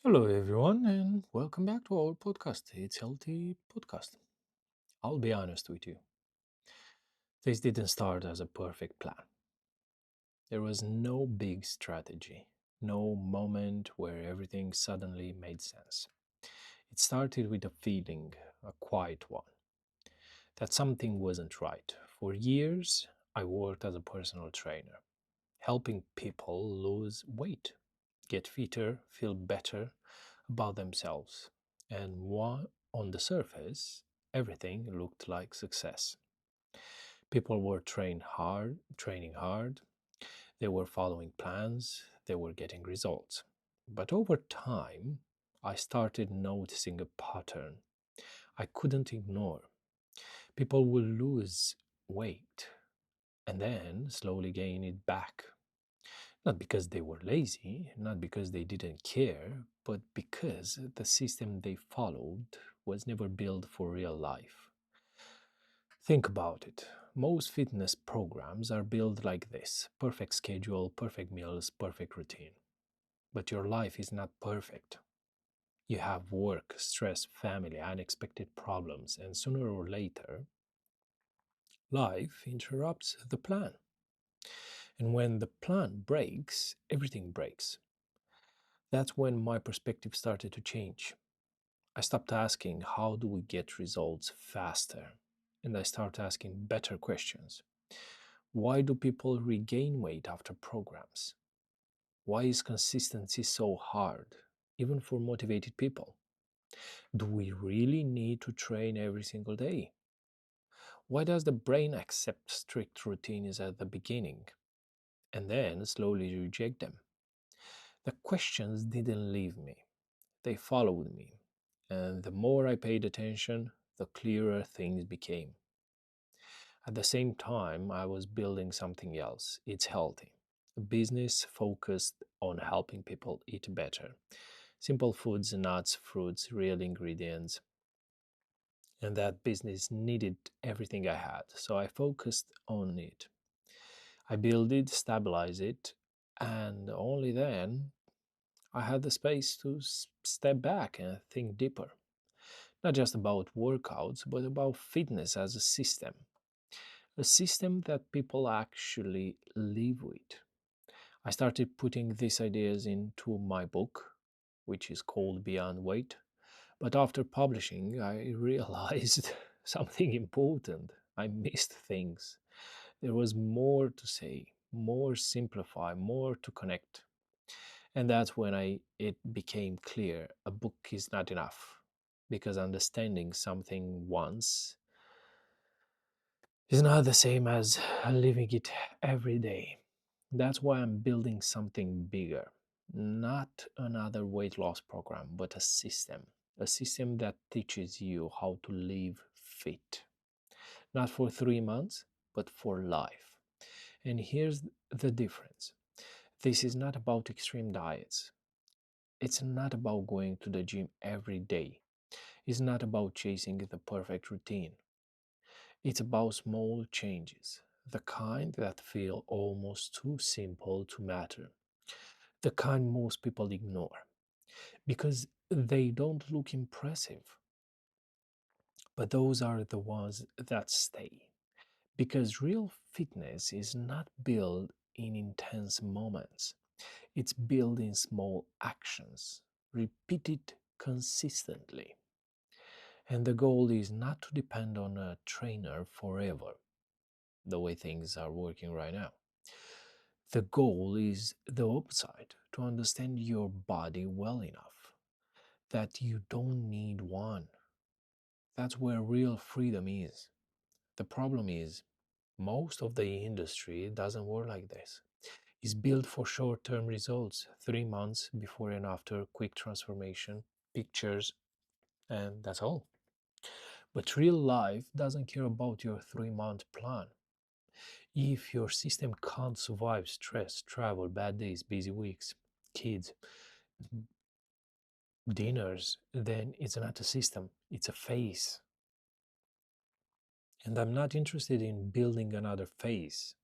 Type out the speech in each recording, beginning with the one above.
Hello, everyone, and welcome back to our podcast. It's Healthy Podcast. I'll be honest with you. This didn't start as a perfect plan. There was no big strategy, no moment where everything suddenly made sense. It started with a feeling, a quiet one, that something wasn't right. For years, I worked as a personal trainer, helping people lose weight, get fitter, feel better about themselves. And on the surface, everything looked like success. People were training hard, they were following plans, they were getting results. But over time, I started noticing a pattern I couldn't ignore. People would lose weight and then slowly gain it back. Not because they were lazy, not because they didn't care, but because the system they followed was never built for real life. Think about it. Most fitness programs are built like this: perfect schedule, perfect meals, perfect routine. But your life is not perfect. You have work, stress, family, unexpected problems, and sooner or later, life interrupts the plan. And when the plan breaks, everything breaks. That's when my perspective started to change. I stopped asking, how do we get results faster? And I started asking better questions. Why do people regain weight after programs? Why is consistency so hard, even for motivated people? Do we really need to train every single day? Why does the brain accept strict routines at the beginning and then slowly reject them? The questions didn't leave me, they followed me. And the more I paid attention, the clearer things became. At the same time, I was building something else. It's healthy. A business focused on helping people eat better. Simple foods, nuts, fruits, real ingredients. And that business needed everything I had. So I focused on it. I built it, stabilized it, and only then I had the space to step back and think deeper. Not just about workouts, but about fitness as a system that people actually live with. I started putting these ideas into my book, which is called Beyond Weight. But after publishing, I realized something important. I missed things. There was more to say, more simplify, more to connect. And that's when it became clear a book is not enough, because understanding something once is not the same as living it every day. That's why I'm building something bigger. Not another weight loss program, but a system. A system that teaches you how to live fit. Not for 3 months, but for life. And here's the difference: this is not about extreme diets. It's not about going to the gym every day. It's not about chasing the perfect routine. It's about small changes, the kind that feel almost too simple to matter, the kind most people ignore because they don't look impressive. But those are the ones that stay. Because real fitness is not built in intense moments, it's built in small actions, repeated consistently. And the goal is not to depend on a trainer forever, the way things are working right now. The goal is the opposite: to understand your body well enough that you don't need one. That's where real freedom is. The problem is, most of the industry doesn't work like this. It's built for short term results: 3 months before and after, quick transformation, pictures, and that's all. But real life doesn't care about your 3 month plan. If your system can't survive stress, travel, bad days, busy weeks, kids, dinners, then it's not a system, it's a phase. And I'm not interested in building another phase.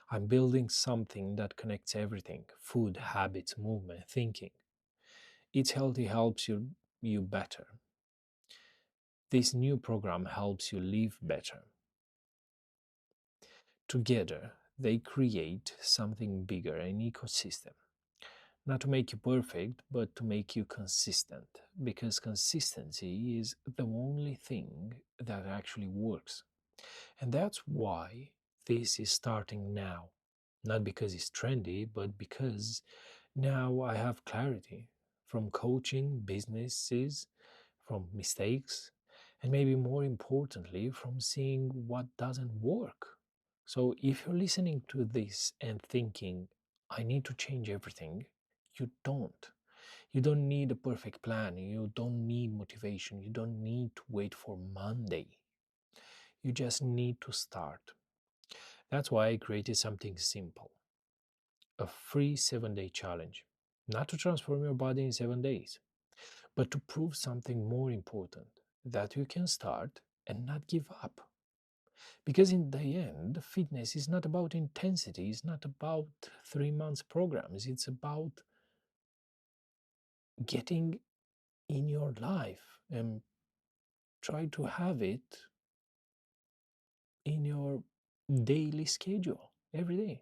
I'm building something that connects everything: food, habits, movement, thinking. It's healthy helps you better. This new program helps you live better. Together, they create something bigger, an ecosystem. Not to make you perfect, but to make you consistent. Because consistency is the only thing that actually works. And that's why this is starting now. Not because it's trendy, but because now I have clarity from coaching businesses, from mistakes, and maybe more importantly, from seeing what doesn't work. So if you're listening to this and thinking, I need to change everything, you don't. You don't need a perfect plan. You don't need motivation. You don't need to wait for Monday. You just need to start. That's why I created something simple, a free 7-day challenge. Not to transform your body in 7 days, but to prove something more important, that you can start and not give up. Because in the end, fitness is not about intensity, it's not about 3 months programs, it's about getting in your life and try to have it in your daily schedule every day.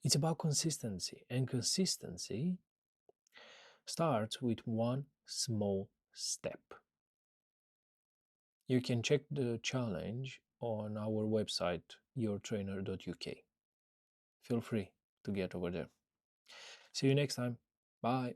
It's about consistency, and consistency starts with one small step. You can check the challenge on our website, yourtrainer.uk. Feel free to get over there. See you next time. Bye.